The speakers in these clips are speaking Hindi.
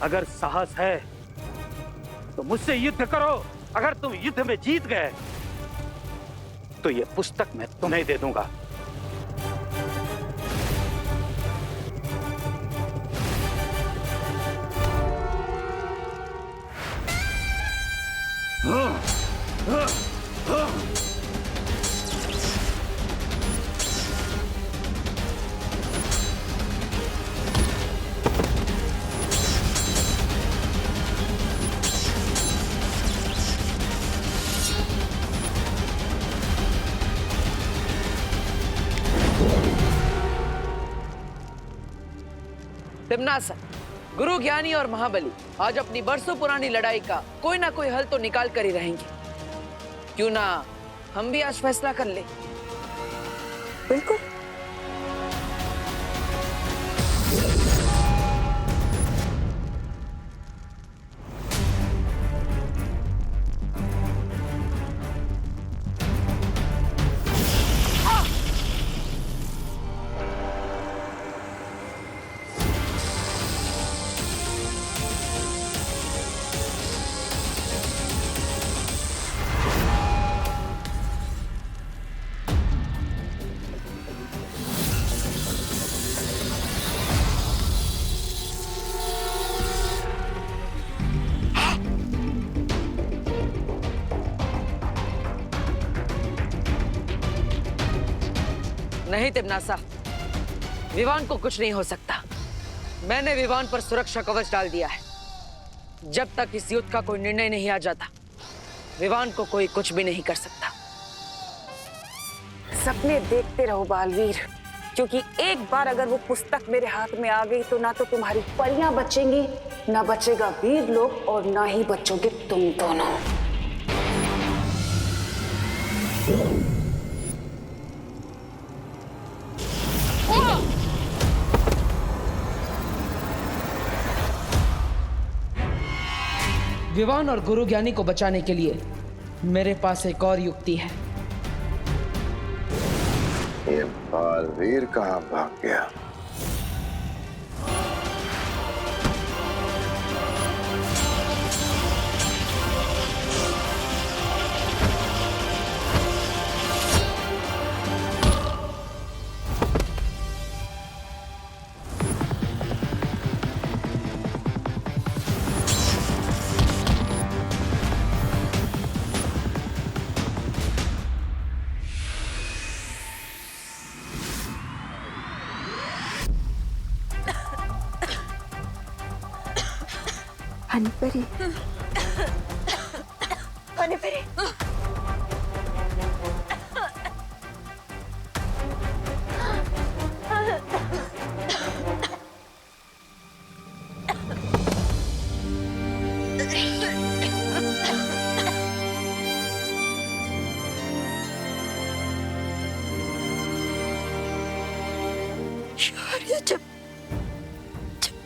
अगर साहस है तो मुझसे युद्ध करो। अगर तुम युद्ध में जीत गए तो यह पुस्तक मैं तुम्हें दे दूंगा। तिम्नासा, गुरु ज्ञानी और महाबली आज अपनी बरसों पुरानी लड़ाई का कोई ना कोई हल तो निकाल कर ही रहेंगे। क्यों ना हम भी आज फैसला कर ले। बिल्कुल। नहीं तिम्नासा, विवान को कुछ नहीं हो सकता। मैंने विवान पर सुरक्षा कवच डाल दिया है। जब तक इस युद्ध का कोई निर्णय नहीं आ जाता, विवान को कोई कुछ भी नहीं कर सकता। सपने देखते रहो बालवीर, क्योंकि एक बार अगर वो पुस्तक मेरे हाथ में आ गई तो ना तो तुम्हारी परियां बचेंगी, ना बचेगा वीर लोग, और ना ही बचोगे तुम दोनों। विवान और गुरु ज्ञानी को बचाने के लिए मेरे पास एक और युक्ति है। ये बालवीर कहाँ भाग गया? हनीपरी, हनीपरी। शौर्य, जब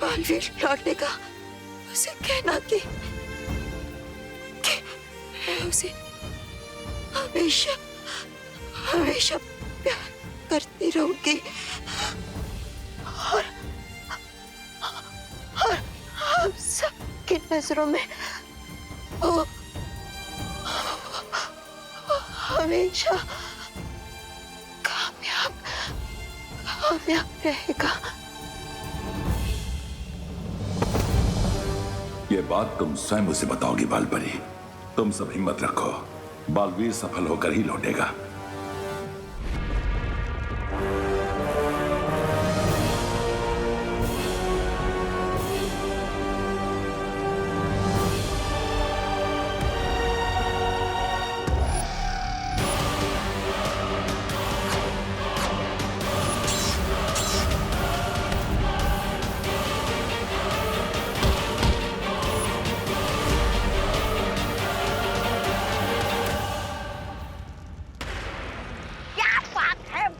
बालवीर लौटेगा उसे कहना कि मैं उसे हमेशा हमेशा प्यार करती रहूंगी, और हम सबकी नजरों में वो हमेशा कामयाब रहेगा। ये बात तुम स्वयं उसे बताओगी बालपरी। तुम सब हिम्मत रखो, बालवीर सफल होकर ही लौटेगा।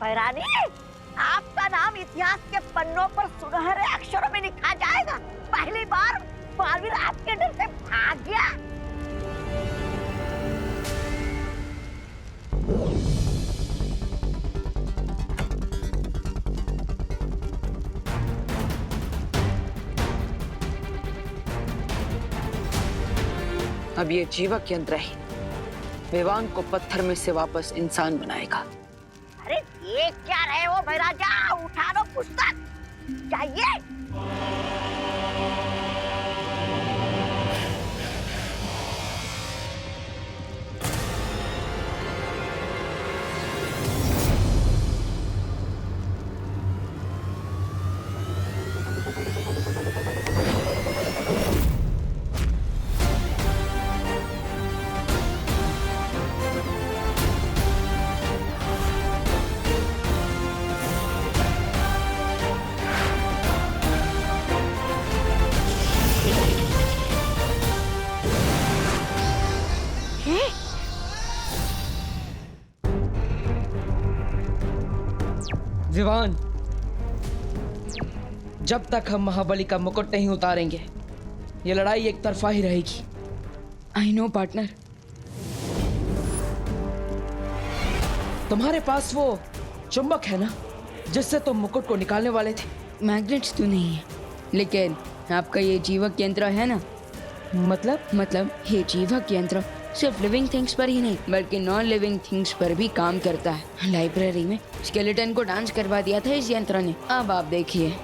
भैरानी, आपका नाम इतिहास के पन्नों पर सुनहरे अक्षरों में लिखा जाएगा। पहली बार बालवीर आपके डर से भाग गया। अब ये जीवक यंत्र ही विवान को पत्थर में से वापस इंसान बनाएगा। अरे ये क्या रहे हो भाई राजा, उठा लो पुस्तक, चाहिए। विवान, जब तक हम महाबली का मुकुट नहीं उतारेंगे ये लड़ाई एक तरफा ही रहेगी। I know partner. तुम्हारे पास वो चुंबक है ना जिससे तुम मुकुट को निकालने वाले थे? मैग्नेट्स तो नहीं है, लेकिन आपका ये जीवक यंत्र है ना। मतलब ये जीवक यंत्र सिर्फ लिविंग थिंग्स पर ही नहीं बल्कि नॉन लिविंग थिंग्स पर भी काम करता है। लाइब्रेरी में स्केलेटन को डांस करवा दिया था इस यंत्र ने। अब आप देखिए।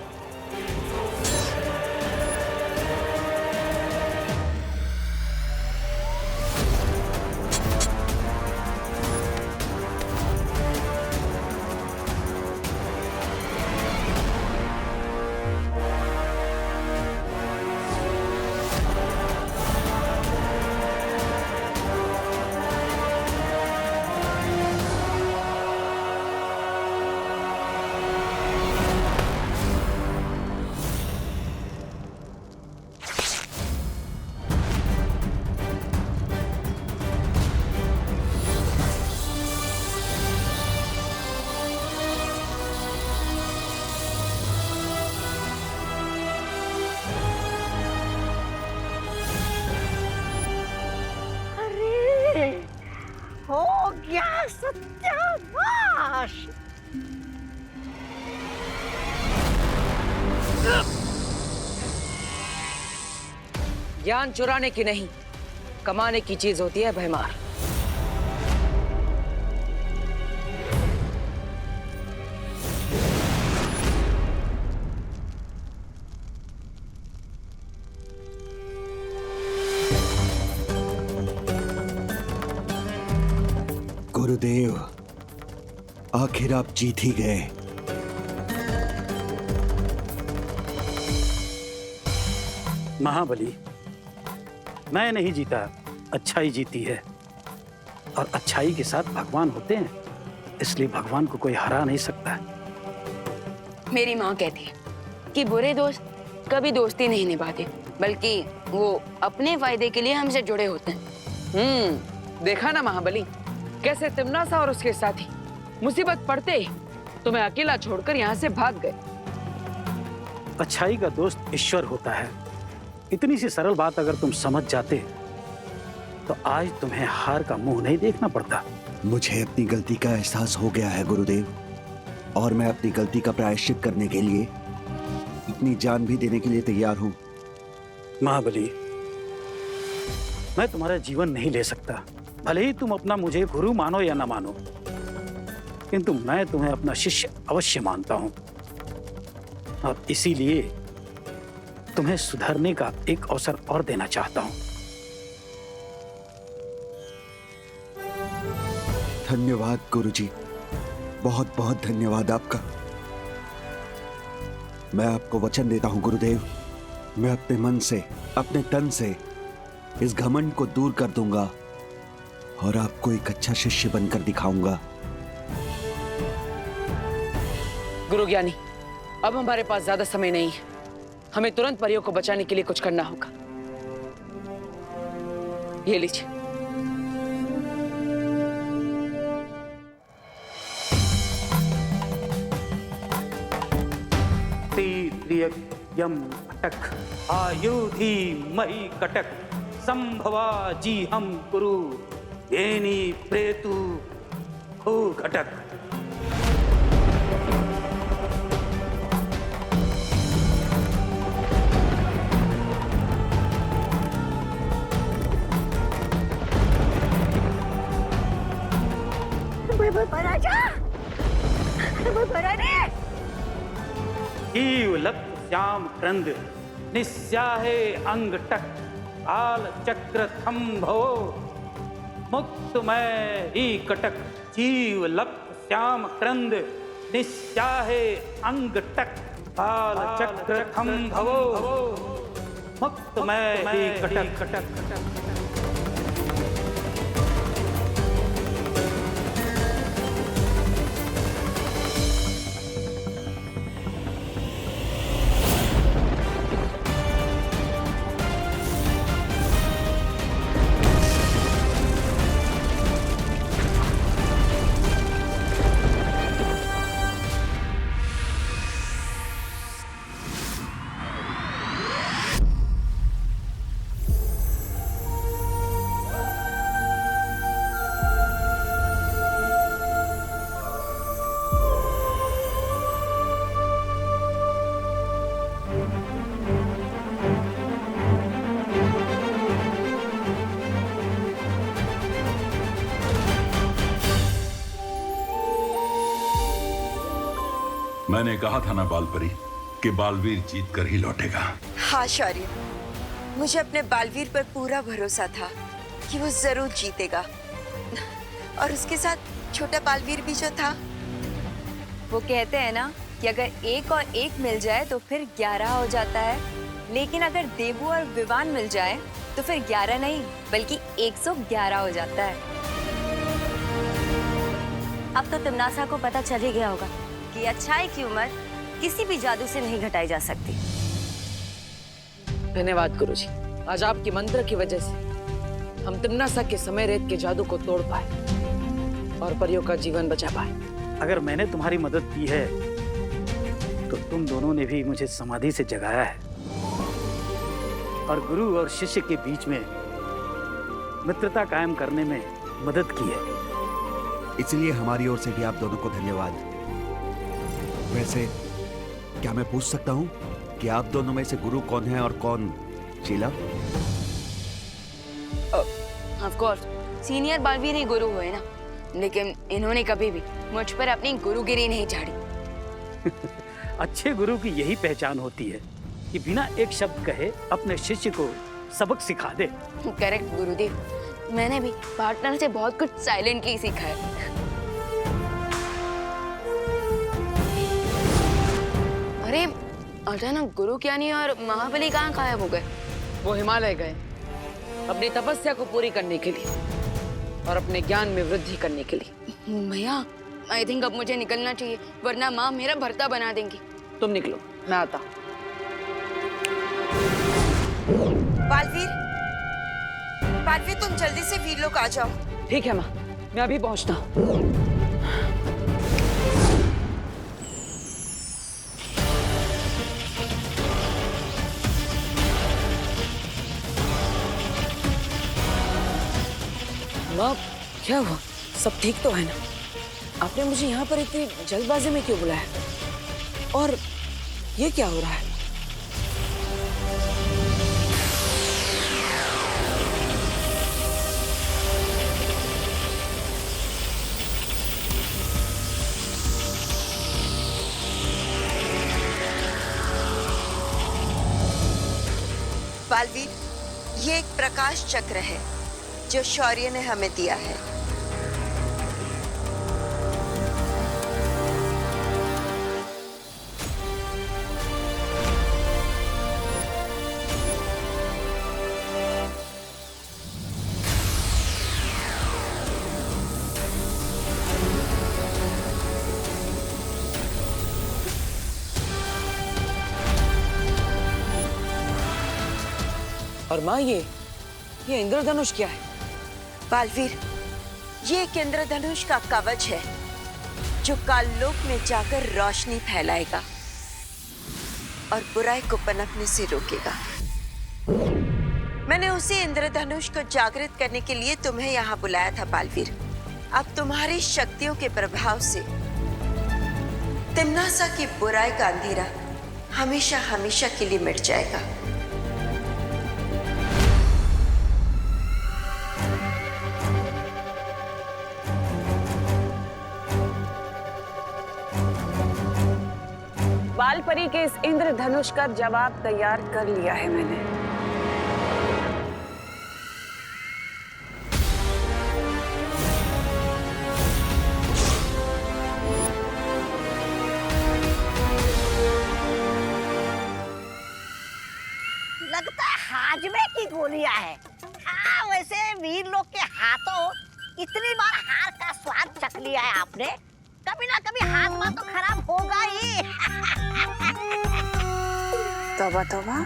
हो गया सत्यानाश। ज्ञान चुराने की नहीं, कमाने की चीज होती है भयमार। गुरुदेव, आखिर आप जीत ही गए। महाबली, मैं नहीं जीता, अच्छाई जीती है। और अच्छाई के साथ भगवान होते हैं, इसलिए भगवान को कोई हरा नहीं सकता। मेरी माँ कहती है कि बुरे दोस्त कभी दोस्ती नहीं निभाते बल्कि वो अपने फायदे के लिए हमसे जुड़े होते हैं। देखा ना महाबली, कैसे तिमनासा और उसके साथी मुसीबत पड़ते ही तुम्हें अकेला छोड़कर यहाँ से भाग गए। अच्छाई का दोस्त ईश्वर होता है। इतनी सी सरल बात अगर तुम समझ जाते तो आज तुम्हें हार का मुंह नहीं देखना पड़ता। मुझे अपनी गलती का एहसास हो गया है गुरुदेव, और मैं अपनी गलती का प्रायश्चित करने के लिए अपनी जान भी देने के लिए तैयार हूँ। महाबली, मैं तुम्हारा जीवन नहीं ले सकता, भले ही तुम अपना मुझे गुरु मानो या ना मानो, किंतु मैं तुम्हें अपना शिष्य अवश्य मानता हूं। और इसीलिए तुम्हें सुधरने का एक अवसर और देना चाहता हूं। धन्यवाद गुरुजी, बहुत बहुत धन्यवाद आपका। मैं आपको वचन देता हूं गुरुदेव, मैं अपने मन से, अपने तन से इस घमंड को दूर कर दूंगा और आपको एक अच्छा शिष्य बनकर दिखाऊंगा। गुरु ज्ञानी, अब हमारे पास ज्यादा समय नहीं है, हमें तुरंत परियों को बचाने के लिए कुछ करना होगा। ये लीजिए। यम कटक आयुधि मही कटक संभवा जी हम कुरु येनी प्रेतु हो घटक। श्याम क्रंद निस्याहे अंग टक काल चक्र थम्भो मुक्तमय ही कटक जीव लप श्याम क्रंद निस्याहे अंग टक काल चक्र थम्भो मुक्तमय ही कटक। मैंने कहा था ना बालपरी कि बालवीर जीत कर ही लौटेगा। हाँ शौर्य, मुझे अपने बालवीर पर पूरा भरोसा था कि वो जरूर जीतेगा। और उसके साथ छोटा बालवीर भी जो था। वो कहते हैं ना कि अगर एक और एक मिल जाए तो फिर 11 हो जाता है, लेकिन अगर देवू और विवान मिल जाए तो फिर 11 नहीं बल्कि 111 हो जाता है। अब तो तिमनासा को पता चल ही गया होगा कि अच्छाई की उम्र किसी भी जादू से नहीं घटाई जा सकती। धन्यवाद गुरुजी, आज आपकी मंत्र की वजह से हम तिमनासा के समय रेत के जादू को तोड़ पाए और परियों का जीवन बचा पाए। अगर मैंने तुम्हारी मदद की है तो तुम दोनों ने भी मुझे समाधि से जगाया है और गुरु और शिष्य के बीच में मित्रता कायम करने में मदद की है। इसलिए हमारी ओर से भी आप दोनों को धन्यवाद। वैसे क्या मैं पूछ सकता हूँ कि आप दोनों में से गुरु कौन है और कौन Sheela? Of course senior Baalveer ही गुरु हुए ना, लेकिन इन्होंने कभी भी मुझ पर अपनी गुरुगिरी नहीं झाड़ी। अच्छे गुरु की यही पहचान होती है कि बिना एक शब्द कहे अपने शिष्य को सबक सिखा दे। करेक्ट गुरुदेव, मैंने भी पार्टनर से बहुत कुछ साइलेंटली सीखा है। अरे अचानक गुरु ज्ञानी और महाबली कहाँ गायब हो गए? वो हिमालय गए अपनी तपस्या को पूरी करने के लिए और अपने ज्ञान में वृद्धि करने के लिए। भैया आई थिंक अब मुझे निकलना चाहिए, वरना माँ मेरा भर्ता बना देंगी। तुम निकलो, मैं आता। बालवीर, बालवीर तुम जल्दी से वीर लोग आ जाओ। ठीक है माँ, मैं अभी पहुंचता हूँ। माँ क्या हुआ? सब ठीक तो है ना? आपने मुझे यहाँ पर इतनी जल्दबाजी में क्यों बुलाया? और ये क्या हो रहा है? बालवीर, ये एक प्रकाश चक्र है जो शौर्य ने हमें दिया है। और माँ ये इंद्रधनुष क्या है? बालवीर, ये एक इंद्रधनुष का कवच है जो काललोक में जाकर रोशनी फैलाएगा और बुराई को पनपने से रोकेगा। मैंने उसी इंद्रधनुष को जागृत करने के लिए तुम्हें यहाँ बुलाया था बालवीर। अब तुम्हारी शक्तियों के प्रभाव से तिमनासा की बुराई का अंधेरा हमेशा हमेशा के लिए मिट जाएगा। बालपरी परी के इस इंद्रधनुष का जवाब तैयार कर लिया है मैंने। लगता है हाजमे की गोलियां है। हाँ, वैसे वीर लोग के हाथों इतनी बार हार का स्वाद चख लिया है आपने, कभी ना कभी हाजमा तो खराब होगा ही। तौबा तौबा।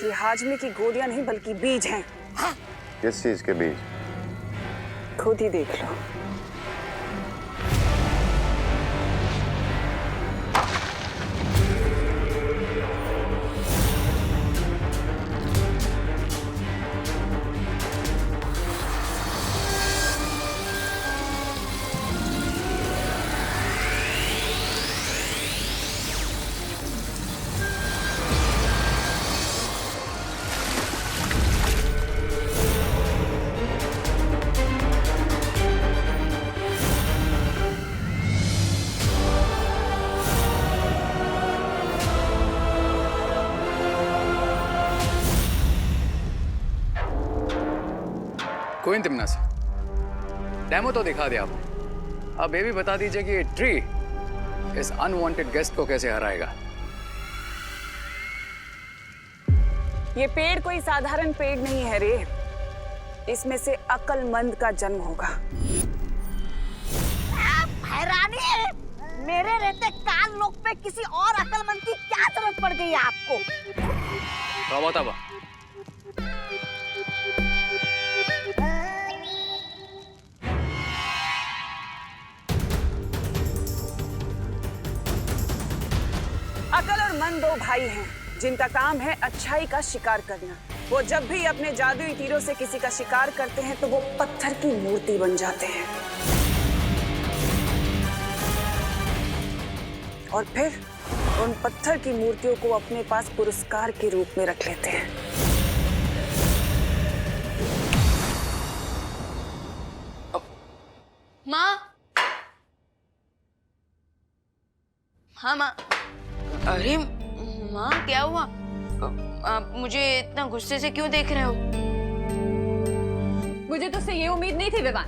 ये हाजमे की गोलियां नहीं बल्कि बीज हैं। किस चीज के बीज? खुद ही देख लो। कोई तिमना से डेमो तो दिखा दिया आपने, अब ये भी बता दीजिए कि ये ट्री इस अनवांटेड गेस्ट को कैसे हराएगा। ये पेड़ कोई साधारण पेड़ नहीं है रे, इसमें से अक्लमंद का जन्म होगा। हैरानी है, मेरे रहते काल लोक पे किसी और अक्लमंद की क्या जरूरत पड़ गई है आपको? तौबा तौबा। अकल और मन दो भाई हैं जिनका काम है अच्छाई का शिकार करना। वो जब भी अपने जादुई तीरों से किसी का शिकार करते हैं तो वो पत्थर की मूर्ति बन जाते हैं और फिर उन पत्थर की मूर्तियों को अपने पास पुरस्कार के रूप में रख लेते हैं। माँ, हाँ माँ। अरे माँ, क्या हुआ? आप मुझे इतना गुस्से से क्यों देख रहे हो? मुझे तुझसे ये उम्मीद नहीं थी विवान।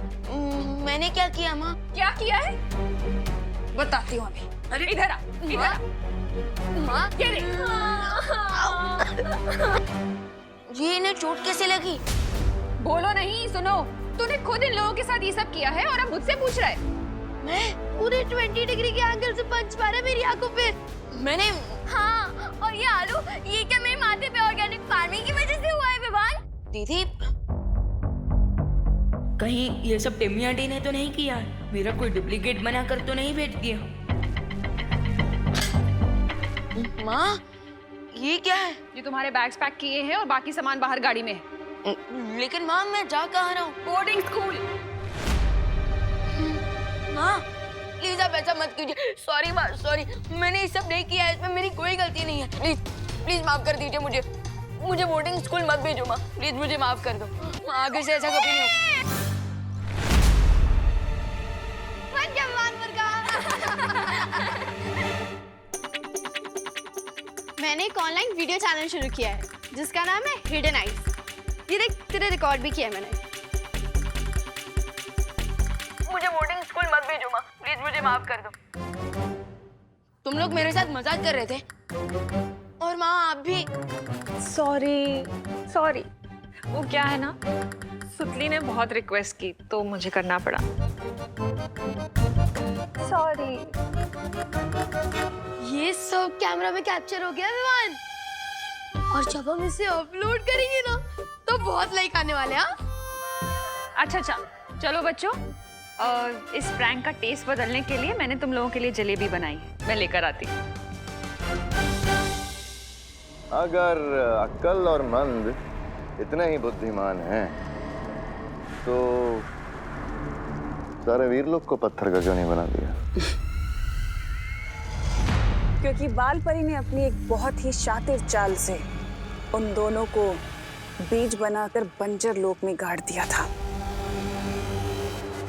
मैंने क्या किया माँ? क्या किया है बताती हूँ अभी। अरे इधर आ, इधर आ। माँ, ये देख। ये इन्हें चोट कैसे लगी? बोलो नहीं, सुनो। तूने खुद इन लोगों के साथ ये सब किया है और अब मुझसे पूछ रहा है। मैं पूरे 20 डिग्री के एंगल से पंच मारा मेरी आंखों पे। मैंने हाँ, और ये आलू, ये क्या मेरे माथे पे ऑर्गेनिक फार्मिंग की वजह से हुआ है विवान? दीदी, कहीं ये सब टिम्मी आंटी ने तो नहीं किया? मेरा कोई डुप्लीकेट बनाकर तो नहीं भेज दिया? माँ, ये क्या है? ये तुम्हारे बैग्स पैक किए हैं और बाकी सामान बाहर गाड़ी में है। लेकिन माँ, मैं जा कहाँ रहा हूँ? Boarding school. माँ, प्लीज आप ऐसा मत कीजिए। सॉरी माँ, सॉरी। मैंने ये सब नहीं किया है, इसमें मेरी कोई गलती नहीं है। प्लीज प्लीज माफ कर दीजिए मुझे। मुझे बोर्डिंग स्कूल मत भेजो माँ, प्लीज मुझे माफ कर दो। आगे से ऐसा कभी नहीं होगा। मैंने एक ऑनलाइन वीडियो चैनल शुरू किया है जिसका नाम है हिडन आइज। ये देख, तेरे रिकॉर्ड भी किया है मैंने। मुझे बोर्डिंग स्कूल मत भेजो माँ, प्लीज मुझे माफ कर दो। तुम लोग मेरे साथ मजाक कर रहे थे और माँ आप भी। सॉरी। वो क्या है ना, सुतली ने बहुत रिक्वेस्ट की तो मुझे करना पड़ा। सॉरी। ये सब कैमरा में कैप्चर हो गया विवान, और जब हम इसे अपलोड करेंगे ना तो बहुत लाइक आने वाले हैं। अच्छा, चलो बच्चों, इस प्रैंक का टेस्ट बदलने के लिए मैंने तुम लोगों के लिए जलेबी बनाई है, मैं लेकर आती हूँ। अगर अक्ल और मंद इतने ही बुद्धिमान हैं तो सारे वीर लोग को पत्थर का क्यों नहीं बना दिया? क्योंकि बाल परी ने अपनी एक बहुत ही शातिर चाल से उन दोनों को बीज बनाकर बंजर लोक में गाड़ दिया था।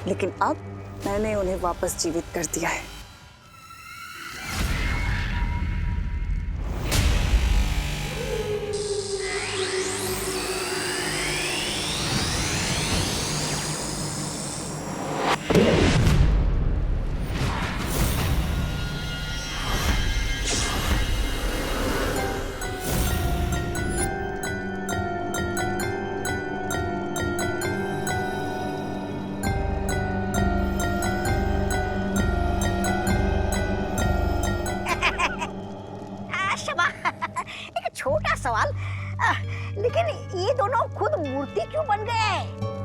लेकिन अब मैंने उन्हें वापस जीवित कर दिया है। क्षमा, एक छोटा सवाल, लेकिन ये दोनों खुद मूर्ति क्यों बन गए?